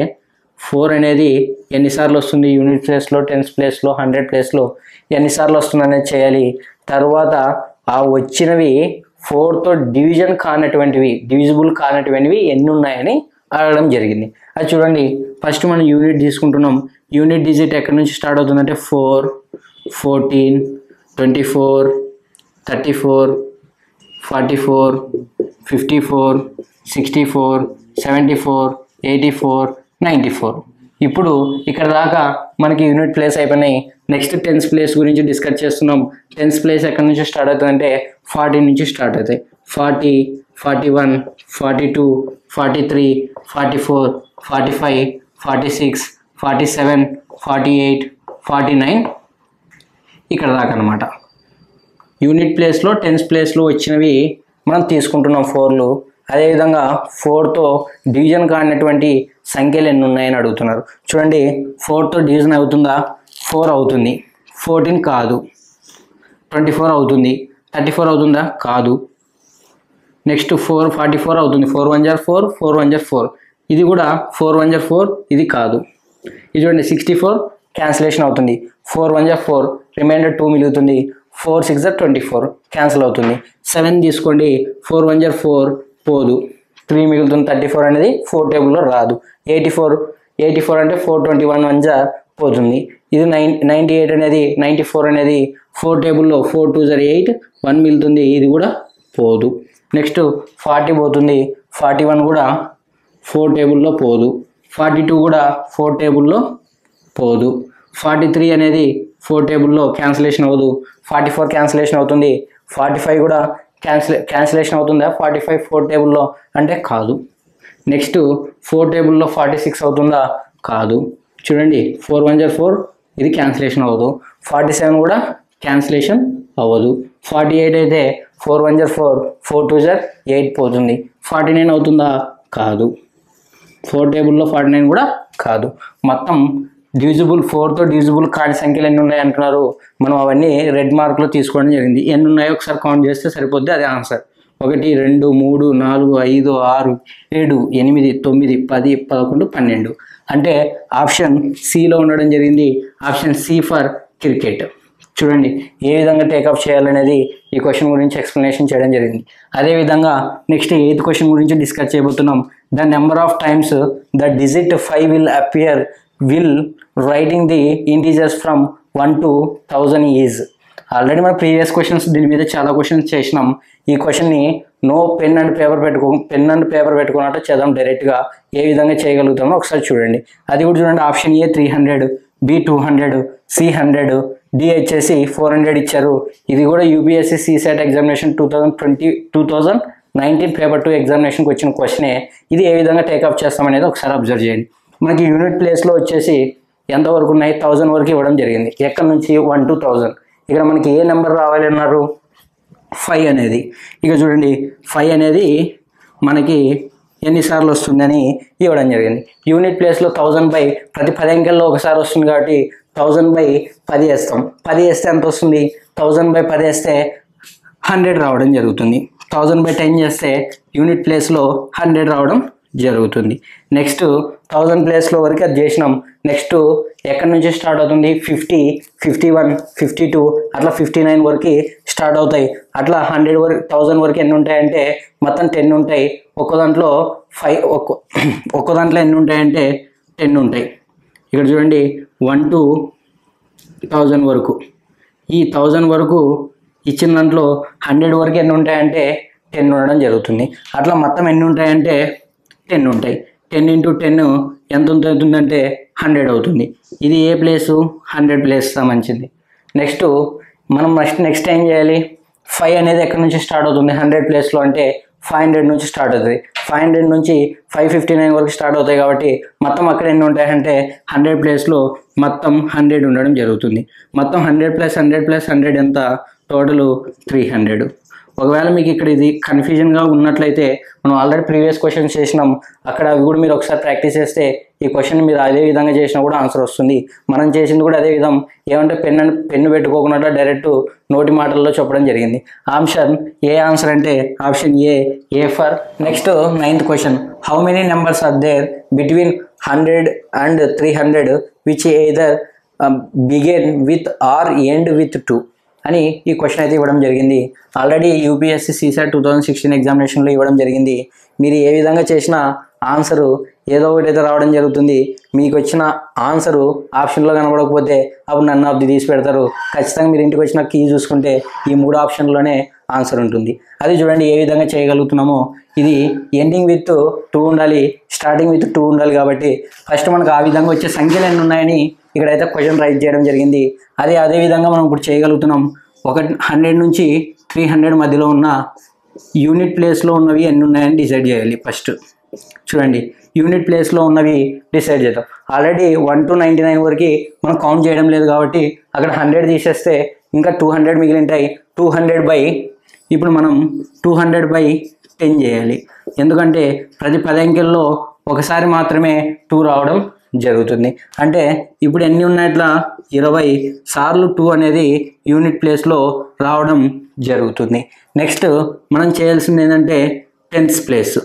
4 అనేది ఎన్నిసార్లు వస్తుంది యూనిట్ ప్లేస్లో, 10th ప్లేస్లో, 100 ప్లేస్లో ఎన్నిసార్లు వస్తుంది అనేది చేయాలి. తర్వాత ఆ వచ్చినవి 4తో డివిజిబుల్ కానటువంటివి ఎన్ని ఉన్నాయని అడగడం జరిగింది. అది చూడండి, ఫస్ట్ మనం యూనిట్ తీసుకుంటున్నాం. యూనిట్ డిజిట్ ఎక్కడి నుంచి స్టార్ట్ అవుతుందంటే 4, 14, 24, 34, 44, 54, 64, 74, 84, 94. ఇప్పుడు ఇక్కడ దాకా మనకి యూనిట్ ప్లేస్ అయిపోయినాయి. నెక్స్ట్ 10th ప్లేస్ గురించి డిస్కస్ చేస్తున్నాం. 10th ప్లేస్ ఎక్కడి నుంచి స్టార్ట్ అవుతుందంటే 40 నుంచి స్టార్ట్ అవుతాయి. 40, 41, 42, 43, 44, 45, 46, 47, 48, 49, ఇక్కడ దాకా అనమాట. యూనిట్ ప్లేస్లో టెన్స్ ప్లేస్లో వచ్చినవి మనం తీసుకుంటున్నాం 4లు. అదేవిధంగా 4తో డివిజన్ కానిటువంటి సంఖ్యలు ఎన్ని ఉన్నాయని అడుగుతున్నారు. చూడండి 4తో డివిజన్ అవుతుందా? 4 అవుతుంది. 14 కాదు. 24 అవుతుంది. 34 అవుతుందా? కాదు. నెక్స్ట్ 44 అవుతుంది. 4 1 4 4 1 4 ఇది కూడా 4 1 4 ఇది కాదు. ఇది చూడండి 64 క్యాన్సిలేషన్ అవుతుంది. 4 1 4 రిమైండర్ 2 మిగులుతుంది. 4 6 24 క్యాన్సిల్ అవుతుంది. 7 తీసుకోండి. 4 1 4 పోదు. 3 మిగులుతుంది. 34 అనేది 4 టేబుల్లో రాదు. 84 అంటే 421 1 పోతుంది. ఇది 98 అనేది 94 అనేది 4 టేబుల్లో 4 2 8 1 మిగులుతుంది. ఇది కూడా పోదు. నెక్స్ట్ 40 పోతుంది. 41 కూడా 4 టేబుల్లో పోదు. 42 కూడా 4 టేబుల్లో పోదు. 43 అనేది 4 టేబుల్లో క్యాన్సిలేషన్ అవ్వదు. 44 క్యాన్సిలేషన్ అవుతుంది. 45 కూడా క్యాన్సిలేషన్ అవుతుందా? 45 4 టేబుల్లో అంటే కాదు. నెక్స్ట్ 4 టేబుల్లో 46 అవుతుందా? కాదు. చూడండి 4 1 4 ఇది క్యాన్సిలేషన్ అవ్వదు. 47 కూడా క్యాన్సిలేషన్ అవ్వదు. 48 అయితే 4 1 4 4 2 8 పోతుంది. 49 అవుతుందా? కాదు. 4 టేబుల్లో 49 కూడా కాదు. మొత్తం డివిజిబుల్ 4తో డివిజిబుల్ కాని సంఖ్యలు ఎన్ని ఉన్నాయి అంటున్నారు. మనం అవన్నీ రెడ్ మార్క్లో తీసుకోవడం జరిగింది. ఎన్ని ఉన్నాయో ఒకసారి కౌంట్ చేస్తే సరిపోద్ది. అదే ఆన్సర్. 1 2 3 4 5 6 7 8 9 10 11 12 అంటే ఆప్షన్ సిలో ఉండడం జరిగింది. Option C for cricket. చూడండి ఏ విధంగా టేకప్ చేయాలనేది ఈ క్వశ్చన్ గురించి ఎక్స్ప్లెనేషన్ చేయడం జరిగింది. అదేవిధంగా నెక్స్ట్ 8th క్వశ్చన్ గురించి డిస్కస్ చేయబోతున్నాం. The number of times the digit 5 will appear will writing the integers from 1 to 1000 is. Already మన ప్రీవియస్ క్వశ్చన్స్ దీని మీద చాలా క్వశ్చన్స్ చేసినాం. ఈ క్వశ్చన్ని నో పెన్ అండ్ పేపర్ పెట్టుకున్నట్టు చేద్దాం. డైరెక్ట్గా ఏ విధంగా చేయగలుగుతామో ఒకసారి చూడండి. అది కూడా చూడండి. Option A 300, B 200, C 100, D వచ్చేసి 400 ఇచ్చారు. ఇది కూడా యూపీఎస్సీ సిసెట్ ఎగ్జామినేషన్ 2019 పేపర్ 2 ఎగ్జామినేషన్కి వచ్చిన క్వశ్చనే. ఇది ఏ విధంగా టేకప్ చేస్తామనేది ఒకసారి అబ్జర్వ్ చేయండి. మనకి యూనిట్ ప్లేస్లో వచ్చేసి ఎంతవరకు ఉన్నాయి? 1000 వరకు ఇవ్వడం జరిగింది. ఎక్కడి నుంచి? 1 to 1000. ఇక్కడ మనకి ఏ నెంబర్ రావాలి అన్నారు? 5 అనేది. ఇక చూడండి 5 అనేది మనకి ఎన్నిసార్లు వస్తుందని ఇవ్వడం జరిగింది. యూనిట్ ప్లేస్లో 1000 బై ప్రతి 10 అంకెల్లో ఒకసారి వస్తుంది కాబట్టి 1000 బై 10 వేస్తాం. 10 వేస్తే ఎంత వస్తుంది? 1000 బై 10 వేస్తే 100 రావడం జరుగుతుంది. 1000 బై 10 చేస్తే యూనిట్ ప్లేస్లో 100 రావడం జరుగుతుంది. నెక్స్ట్ 1000 ప్లేస్లో వరకు అది చేసినాం. నెక్స్ట్ ఎక్కడి నుంచి స్టార్ట్ అవుతుంది? 50, 51, 52 అట్లా 59 వరకు స్టార్ట్ అవుతాయి. అట్లా 100 వరకు 1000 వరకు ఎన్ని ఉంటాయంటే మొత్తం 10 ఉంటాయి. ఒక్క దాంట్లో ఎన్ని ఉంటాయంటే 10 ఉంటాయి. ఇక్కడ చూడండి 1 to 1000 వరకు. ఈ 1000 వరకు ఇచ్చిన దాంట్లో 100 వరకు ఎన్ని ఉంటాయంటే 10 ఉండడం జరుగుతుంది. అట్లా మొత్తం ఎన్ని ఉంటాయంటే 10 ఉంటాయి. 10 into 10 ఎంత అవుతుందంటే 100 అవుతుంది. ఇది ఏ ప్లేసు? 100 ప్లేస్ మంచిది. నెక్స్ట్ మనం నెక్స్ట్ ఏం చేయాలి? 5 అనేది ఎక్కడి నుంచి స్టార్ట్ అవుతుంది? 100 ప్లేస్లో అంటే 500 నుంచి స్టార్ట్ అవుతుంది. 500 నుంచి 559 వరకు స్టార్ట్ అవుతాయి కాబట్టి మొత్తం అక్కడ ఎన్ని ఉంటాయంటే 100 ప్లేస్లో మొత్తం 100 ఉండడం జరుగుతుంది. మొత్తం 100 + 100 + 100 ఎంత? టోటల్ 300. ఒకవేళ మీకు ఇక్కడ ఇది కన్ఫ్యూజన్గా ఉన్నట్లయితే మనం ఆల్రెడీ ప్రీవియస్ క్వశ్చన్స్ చేసినాం. అక్కడ అవి కూడా మీరు ఒకసారి ప్రాక్టీస్ చేస్తే ఈ క్వశ్చన్ మీరు అదే విధంగా చేసినా కూడా ఆన్సర్ వస్తుంది. మనం చేసింది కూడా అదే విధం. ఏమంటే పెన్ను పెట్టుకోకుండా డైరెక్ట్ నోటి మాటల్లో చెప్పడం జరిగింది. ఆప్షన్ ఏ ఆన్సర్ అంటే option A for. Next 9th question. How many numbers are there between 100 and 300 which either begin with or end with 2 అని ఈ క్వశ్చన్ అయితే ఇవ్వడం జరిగింది. ఆల్రెడీ యూపీఎస్సీ సిసెట్ 2016 ఎగ్జామినేషన్లో ఇవ్వడం జరిగింది. మీరు ఏ విధంగా చేసినా ఆన్సరు ఏదో ఒకటి అయితే రావడం జరుగుతుంది. మీకు వచ్చిన ఆన్సరు ఆప్షన్లో కనబడకపోతే అప్పుడు నన్ను ఆఫ్ ది తీసి పెడతారు. ఖచ్చితంగా మీరు ఇంటికి వచ్చిన కీ చూసుకుంటే ఈ 3 ఆప్షన్లోనే ఆన్సర్ ఉంటుంది. అది చూడండి ఏ విధంగా చేయగలుగుతున్నామో. ఇది ఎండింగ్ విత్ 2 ఉండాలి, స్టార్టింగ్ విత్ 2 ఉండాలి. కాబట్టి ఫస్ట్ మనకు ఆ విధంగా వచ్చే సంఖ్యలు ఎన్ని ఉన్నాయని ఇక్కడైతే క్వశ్చన్ రైట్ చేయడం జరిగింది. అదే విధంగా మనం ఇప్పుడు చేయగలుగుతున్నాం. 100 నుంచి 300 మధ్యలో ఉన్న యూనిట్ ప్లేస్లో ఉన్నవి ఎన్ని ఉన్నాయని డిసైడ్ చేయాలి ఫస్ట్. చూడండి యూనిట్ ప్లేస్లో ఉన్నవి డిసైడ్ చేద్దాం. ఆల్రెడీ 1 to 99 వరకు మనం కౌంట్ చేయడం లేదు కాబట్టి అక్కడ 100 తీసేస్తే ఇంకా 200 మిగిలింటాయి. 200 ఇప్పుడు మనం 200/10 చేయాలి. ఎందుకంటే ప్రతి 10 అంకెల్లో ఒకసారి మాత్రమే 2 రావడం జరుగుతుంది. అంటే ఇప్పుడు ఎన్ని ఉన్నట్లా 20 సార్లు 2 అనేది యూనిట్ ప్లేస్లో రావడం జరుగుతుంది. నెక్స్ట్ మనం చేయాల్సింది ఏంటంటే టెన్స్ ప్లేస్.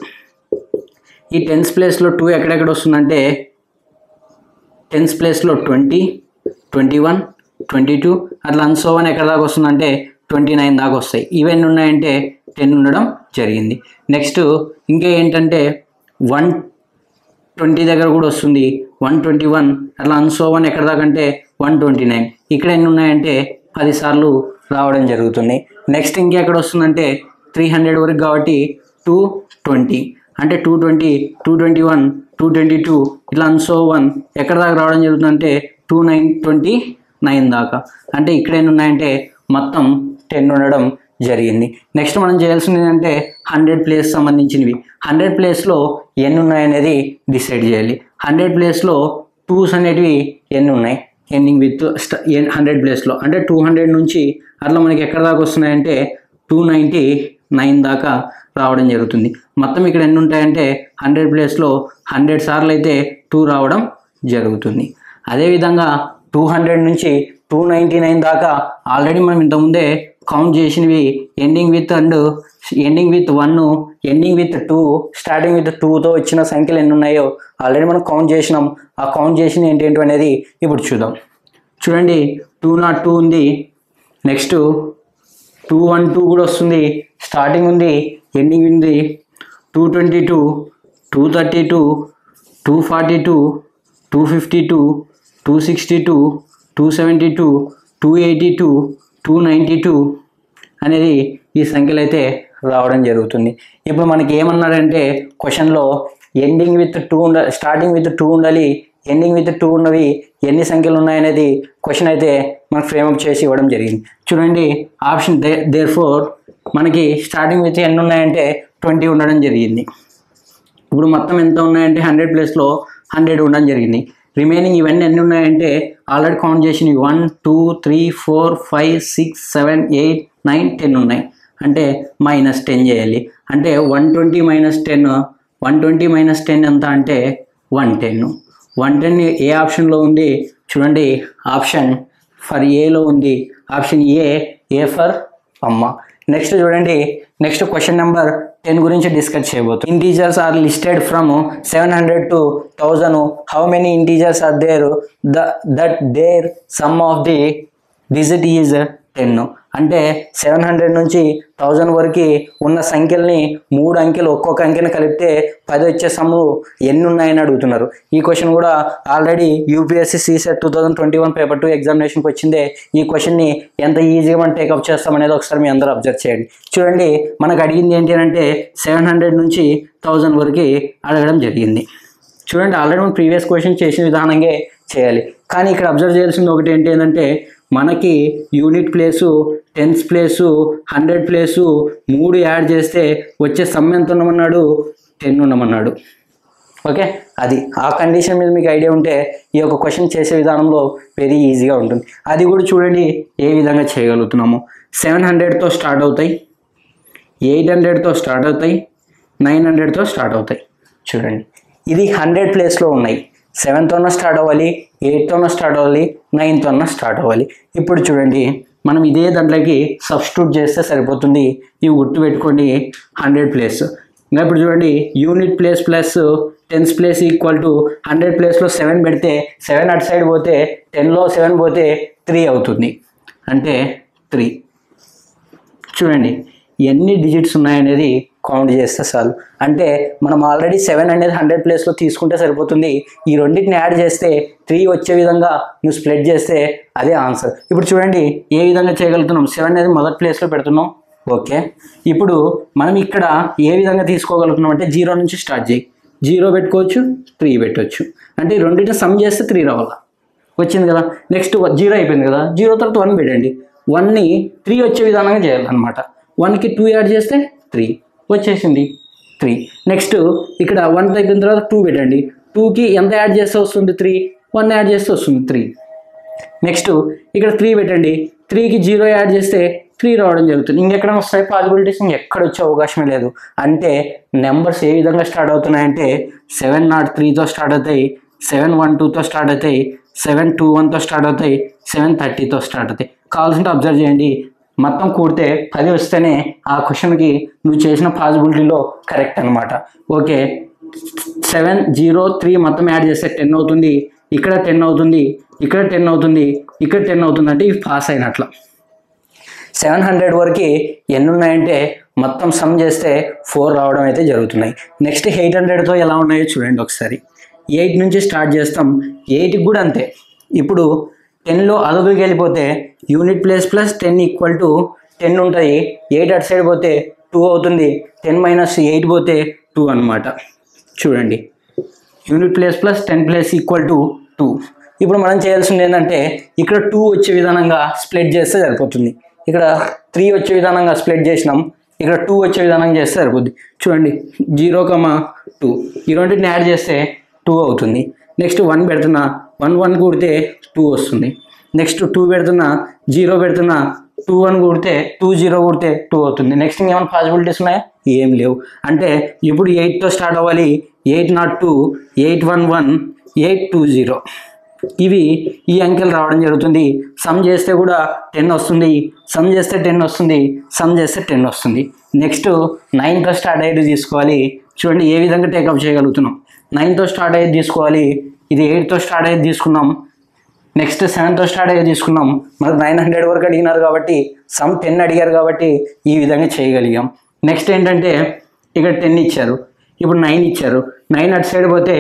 ఈ టెన్స్ ప్లేస్లో 2 ఎక్కడెక్కడ వస్తుందంటే టెన్స్ ప్లేస్లో 20, 21, 22 అట్లా అన్సోవన్ ఎక్కడ దాకా వస్తుందంటే 29 దాకా వస్తాయి. ఇవన్నీ ఉన్నాయంటే 10 ఉండడం జరిగింది. నెక్స్ట్ ఇంకా ఏంటంటే 120 దగ్గర కూడా వస్తుంది, 121 అట్లా అన్సోవన్ ఎక్కడ దాకా అంటే 129. ఇక్కడ ఎన్ని ఉన్నాయంటే 10 సార్లు రావడం జరుగుతుంది. నెక్స్ట్ ఇంకెక్కడ వస్తుందంటే 300 వరకు కాబట్టి 220 అంటే 220, 221, 222 ఇట్లా అన్సోవన్ ఎక్కడ దాకా రావడం జరుగుతుందంటే 229 దాకా. అంటే ఇక్కడ ఎన్ని ఉన్నాయంటే మొత్తం 10 ఉండడం జరిగింది. నెక్స్ట్ మనం చేయాల్సింది ఏంటంటే 100 ప్లేస్ సంబంధించినవి. 100 ప్లేస్లో ఎన్ని ఉన్నాయనేది డిసైడ్ చేయాలి. 100 ప్లేస్లో 2s అనేటివి ఎన్ని ఉన్నాయి ఎండింగ్ విత్ 100 ప్లేస్లో అంటే 200 నుంచి అట్లా మనకి ఎక్కడ దాకా వస్తున్నాయంటే 299 దాకా రావడం జరుగుతుంది. మొత్తం ఇక్కడ ఎన్ని ఉంటాయంటే 100 ప్లేస్లో 100 సార్లు అయితే 2 రావడం జరుగుతుంది. అదేవిధంగా 200 నుంచి 299 దాకా ఆల్రెడీ మనం ఇంతకుముందే కౌంట్ చేసినవి ending with 1, ending with 2, starting with 2తో వచ్చిన సంఖ్యలు ఎన్ని ఉన్నాయో ఆల్రెడీ మనం కౌంట్ చేసినాం. ఆ కౌంట్ చేసిన ఏంటేంటి అనేది ఇప్పుడు చూద్దాం. చూడండి 202 ఉంది, నెక్స్ట్ 212 కూడా వస్తుంది, స్టార్టింగ్ ఉంది, ఎండింగ్ ఉంది, 222, 232, 242, 252, 262, 272, 282, 292 అనేది ఈ సంఖ్యలు అయితే రావడం జరుగుతుంది. ఇప్పుడు మనకి ఏమన్నారంటే క్వశ్చన్లో ఎండింగ్ విత్ 2 స్టార్టింగ్ విత్ 2 ఉండాలి, ఎండింగ్ విత్ 2 ఉన్నవి ఎన్ని సంఖ్యలు ఉన్నాయనేది క్వశ్చన్ అయితే మనకు ఫ్రేమప్ చేసి ఇవ్వడం జరిగింది. చూడండి ఆప్షన్ దేర్ఫోర్ మనకి స్టార్టింగ్ విత్ ఎన్ని ఉన్నాయంటే 20 ఉండడం జరిగింది. ఇప్పుడు మొత్తం ఎంత ఉన్నాయంటే 100 ప్లేస్లో 100 ఉండడం జరిగింది. రిమైనింగ్ ఇవన్నీ ఎన్ని ఉన్నాయంటే ఆల్రెడీ కౌంట్ చేసినవి 1, 2, 3, 4, 5, 6, 7, 8, 9, 10 ఉన్నాయి. అంటే -10 చేయాలి. అంటే 120 - 10 ఎంత అంటే 110. 110 ఏ ఆప్షన్లో ఉంది చూడండి, ఆప్షన్ ఫర్ ఏలో ఉంది. ఆప్షన్ ఏ ఫర్ అమ్మ. నెక్స్ట్ చూడండి, నెక్స్ట్ క్వశ్చన్ నెంబర్ 10 గురించి డిస్కస్ చేయబోతుంది. Integers are listed from 700 to 1000. How many integers are there that their sum of the digit is 10. అంటే 700 నుంచి 1000 వరకు ఉన్న సంఖ్యల్ని 3 అంకెలు ఒక్కొక్క అంకెని కలిపితే 10 వచ్చే సమ్ము ఎన్ని ఉన్నాయని అడుగుతున్నారు. ఈ క్వశ్చన్ కూడా ఆల్రెడీ యూపీఎస్సీ CSET 2021 పేపర్ 2 ఎగ్జామినేషన్కి వచ్చిందే. ఈ క్వశ్చన్ని ఎంత ఈజీగా మనం టేకప్ చేస్తామనేది ఒకసారి మీ అందరూ అబ్జర్వ్ చేయండి. చూడండి మనకు అడిగింది ఏంటి అంటే 700 నుంచి 1000 వరకు అడగడం జరిగింది. చూడండి ఆల్రెడీ మనం ప్రీవియస్ క్వశ్చన్ చేసిన విధానంగా చేయాలి. కానీ ఇక్కడ అబ్జర్వ్ చేయాల్సింది ఒకటి ఏంటంటే మనకి unit place, tens place, 100 place 3 add చేస్తే వచ్చే సమ్ ఎంత ఉండమన్నాడు 10 ఉండమన్నాడు. ఓకే, అది ఆ కండిషన్ మీద మీకు ఐడియా ఉంటే ఈ యొక్క క్వశ్చన్ చేసే విధానంలో వెరీ ఈజీగా ఉంటుంది. అది కూడా చూడండి ఏ విధంగా చేయగలుగుతున్నాము. 700తో స్టార్ట్ అవుతాయి, 800తో స్టార్ట్ అవుతాయి, 900తో స్టార్ట్ అవుతాయి. చూడండి ఇది 100 ప్లేస్లో ఉన్నాయి. 7తోన స్టార్ట్ అవ్వాలి, 8తోన స్టార్ట్ అవ్వాలి, 9తోన స్టార్ట్ అవ్వాలి. ఇప్పుడు చూడండి మనం ఇదే దాంట్లోకి సబ్స్టిట్యూట్ చేస్తే సరిపోతుంది. ఇవి గుర్తుపెట్టుకోండి 100 ప్లేస్. ఇంకా ఇప్పుడు చూడండి unit place plus tens place equal to 100 ప్లేస్లో 7 పెడితే 7 అటు సైడ్ పోతే 10లో 7 పోతే 3 అవుతుంది. అంటే 3. చూడండి ఎన్ని డిజిట్స్ ఉన్నాయనేది కౌంట్ చేస్తే చాలు. అంటే మనం ఆల్రెడీ 7 అనేది 100 ప్లేస్లో తీసుకుంటే సరిపోతుంది. ఈ రెండింటిని యాడ్ చేస్తే 3 వచ్చే విధంగా నువ్వు స్ప్లిట్ చేస్తే అదే ఆన్సర్. ఇప్పుడు చూడండి ఏ విధంగా చేయగలుగుతున్నాం. 7 అనేది మొదటి ప్లేస్లో పెడుతున్నాం. ఓకే, ఇప్పుడు మనం ఇక్కడ ఏ విధంగా తీసుకోగలుగుతున్నాం అంటే 0 నుంచి స్టార్ట్ చేయి. 0 పెట్టుకోవచ్చు, 3 పెట్టవచ్చు. అంటే ఈ రెండింటిని సమ్ చేస్తే 3 రావాలా, వచ్చింది కదా. నెక్స్ట్ 0 అయిపోయింది కదా, 0 తర్వాత 1 పెట్టండి. 1ని 3 వచ్చే విధానంగా చేయాలన్నమాట. 1కి 2 యాడ్ చేస్తే 3 వచ్చేసింది. 3. నెక్స్ట్ ఇక్కడ 1 తగ్గిన తర్వాత 2 పెట్టండి. 2కి ఎంత యాడ్ చేస్తే వస్తుంది 3, 1 యాడ్ చేస్తే వస్తుంది 3. నెక్స్ట్ ఇక్కడ 3 పెట్టండి. 3కి 0 యాడ్ చేస్తే 3 రావడం జరుగుతుంది. ఇంకెక్కడ వస్తాయి పాసిబిలిటీస్? ఇంకెక్కడ వచ్చే అవకాశమే లేదు. అంటే నెంబర్స్ ఏ విధంగా స్టార్ట్ అవుతున్నాయంటే 703తో స్టార్ట్ అవుతాయి, 712తో స్టార్ట్ అవుతాయి, 721తో స్టార్ట్ అవుతాయి, 730తో స్టార్ట్ అవుతాయి. కావాల్సింటే అబ్జర్వ్ చేయండి. మొత్తం కూడితే 10 వస్తేనే ఆ క్వశ్చన్కి నువ్వు చేసిన పాసిబిలిటీలో కరెక్ట్ అనమాట. ఓకే, 703 మొత్తం యాడ్ చేస్తే 10 అవుతుంది, ఇక్కడ 10 అవుతుంది, ఇక్కడ 10 అవుతుంది, ఇక్కడ 10 అవుతుంది. అంటే ఇవి పాస్ అయినట్ల. 700 వరకు ఎన్ని ఉన్నాయంటే మొత్తం సమ్ చేస్తే 4 రావడం అయితే జరుగుతున్నాయి. నెక్స్ట్ 800తో ఎలా ఉన్నాయో చూడండి ఒకసారి. 8 నుంచి స్టార్ట్ చేస్తాం, 8కి కూడా అంతే. ఇప్పుడు 10లో అదుగుకి వెళ్ళిపోతే unit place plus 10 equal to 10 ఉంటుంది. 8 అటు సైడ్ పోతే 2 అవుతుంది, 10 మైనస్ 8 పోతే 2 అనమాట. చూడండి, unit place plus 10 place equal to 2. ఇప్పుడు మనం చేయాల్సింది ఏంటంటే ఇక్కడ 2 వచ్చే విధానంగా స్ప్లిట్ చేస్తే సరిపోతుంది. ఇక్కడ 3 వచ్చే విధానంగా స్ప్లిట్ చేసినాం, ఇక్కడ 2 వచ్చే విధానంగా చేస్తే సరిపోద్ది. చూడండి, 0,2 ఈ రెండింటిని యాడ్ చేస్తే 2 అవుతుంది. నెక్స్ట్ 1 పెడుతున్నా, 1 కూడితే 2 వస్తుంది. నెక్స్ట్ 2 పెడుతున్నా, 0 పెడుతున్నా, 2 1 కూడితే 2 0 కూడితే 2 అవుతుంది. నెక్స్ట్ ఇంకేమైనా పాసిబిలిటీస్ ఉన్నాయా? ఏం లేవు. అంటే ఇప్పుడు 8తో స్టార్ట్ అవ్వాలి. 8 నాట్ 2, 8 1 1, 8 2 0. ఇవి ఈ అంకెలు రావడం జరుగుతుంది. సమ్ చేస్తే కూడా 10 వస్తుంది, సమ్ చేస్తే 10 వస్తుంది, సమ్ చేస్తే 10 వస్తుంది. నెక్స్ట్ 9తో స్టార్ట్ అయ్యేది తీసుకోవాలి. చూడండి ఏ విధంగా టేకప్ చేయగలుగుతున్నాం. 9తో స్టార్ట్ అయ్యేది తీసుకోవాలి, ఇది 8తో స్టార్ట్ అయ్యేది తీసుకున్నాం, నెక్స్ట్ 7తో స్టార్ట్ అయ్యేది తీసుకున్నాం. మనకు 900 వరకు అడిగినారు కాబట్టి సమ్ 10 అడిగారు కాబట్టి ఈ విధంగా చేయగలిగాం. నెక్స్ట్ ఏంటంటే ఇక్కడ 10 ఇచ్చారు, ఇప్పుడు 9 ఇచ్చారు. 9 అటు సైడ్ పోతే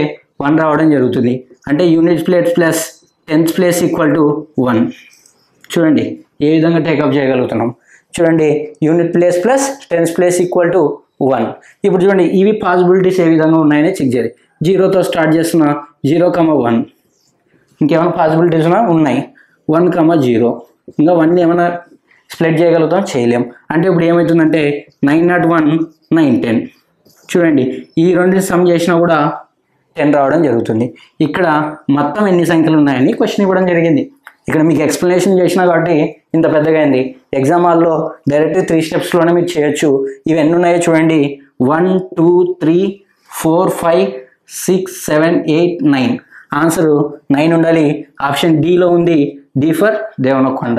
1 రావడం జరుగుతుంది. అంటే unit place plus 10th place equal to 1. చూడండి ఏ విధంగా టేకప్ చేయగలుగుతున్నాం. చూడండి, unit place plus 10th place equal to 1. ఇప్పుడు చూడండి ఇవి పాసిబిలిటీస్ ఏ విధంగా ఉన్నాయని చెక్ చేయాలి. 0తో స్టార్ట్ చేస్తున్న 0,1. ఇంకేమైనా పాసిబిలిటీస్ ఉన్నాయి, 1,0. ఇంకా 1 ఏమైనా స్ప్లిట్ చేయగలుగుతాం? చేయలేం. అంటే ఇప్పుడు ఏమవుతుందంటే 901, 910. చూడండి ఈ రెండు సమ్ చేసినా కూడా 10 రావడం జరుగుతుంది. ఇక్కడ మొత్తం ఎన్ని సంఖ్యలు ఉన్నాయని క్వశ్చన్ ఇవ్వడం జరిగింది. ఇక్కడ మీకు ఎక్స్ప్లెనేషన్ చేసినా కాబట్టి ఇంత పెద్దగా అయింది. ఎగ్జామ్ హాల్లో డైరెక్ట్ 3 స్టెప్స్లోనే మీరు చేయొచ్చు. ఇవి ఎన్ని ఉన్నాయో చూడండి, 1 2 3 4 5 6 7 8 9. ఆన్సర్ 9 ఉండాలి. ఆప్షన్ డిలో ఉంది, డి ఫర్ దేవనకొండ.